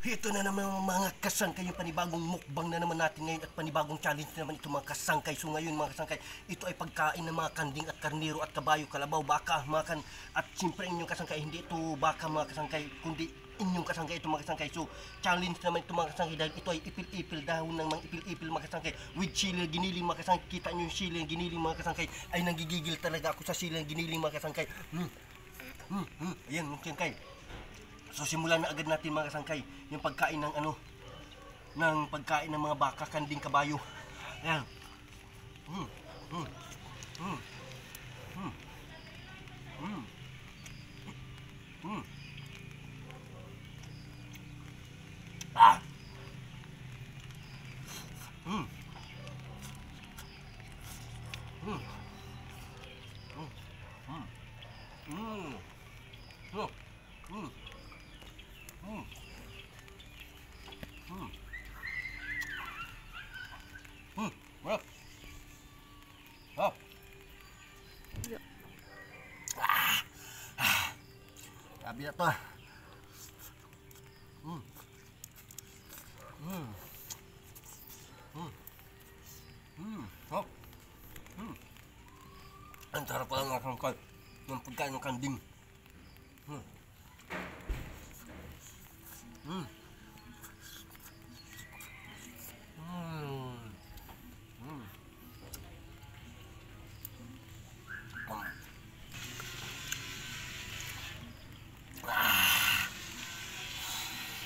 Ito na naman mga kasangkay, yung panibagong mukbang na naman natin ngayon at panibagong challenge na naman ito mga kasangkay. So ngayon mga kasangkay, ito ay pagkain ng mga kanding at karniro at kabayo, kalabaw, baka, makan. At siyempre inyong kasangkay, hindi ito baka mga kasangkay, kundi inyong kasangkay ito mga kasangkay. So challenge naman ito mga kasangkay dahil ito ay ipil-ipil, dahon ng mga ipil-ipil mga kasangkay with chili giniling mga kasangkay. Kita nyo yung chili giniling mga kasangkay, ay nanggigigil talaga ako sa chili giniling mga kasangkay. Ayan mga kasangkay. So simulan na agad natin mga kasangkay yung pagkain ng ng pagkain ng mga baka, kanding, kabayo. Ayan. Ah. Well. Oh. Sabi na to. Oh. Ang sarap pala ng kasangkay ng pagkain ng kanding.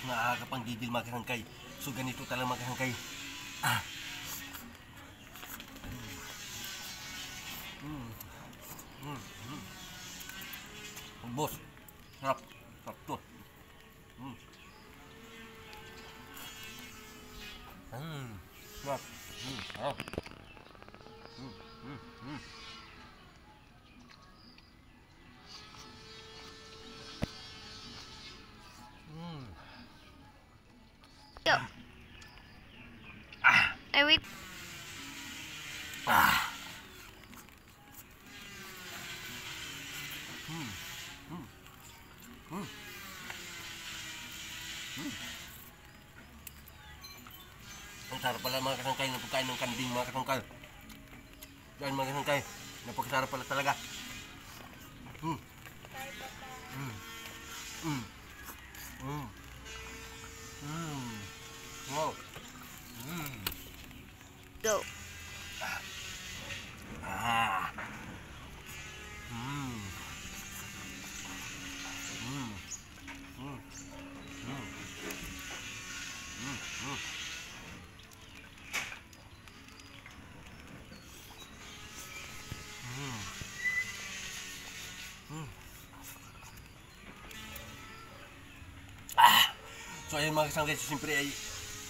Nakakapangdidil mga kasangkay. So ganito talaga mga kasangkay. Boss, sarap. Sarap to. Sarap. Sarap. I wait. Ang sarap pala mga kasangkay ng pagkain ng kanding mga kasangkay. Yan mga kasangkay, napakasarap pala talaga. Wow. Go. So ayun mga kasangkay, so siyempre ay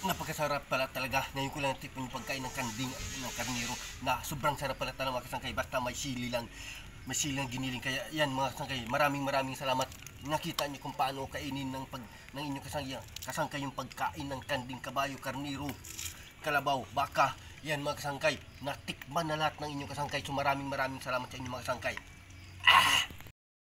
napakasarap pala talaga. Ngayon ko lang tipon yung pagkain ng kanding at ng karniro na sobrang sarap pala talaga mga kasangkay. Basta may sili lang giniling. Kaya yan mga kasangkay, maraming salamat. Nakita niyo kung paano kainin ng inyong kasangkay yung pagkain ng kanding, kabayo, karniro, kalabaw, baka. Yan mga kasangkay, natikman na lahat ng inyong kasangkay. So maraming salamat sa inyong mga kasangkay.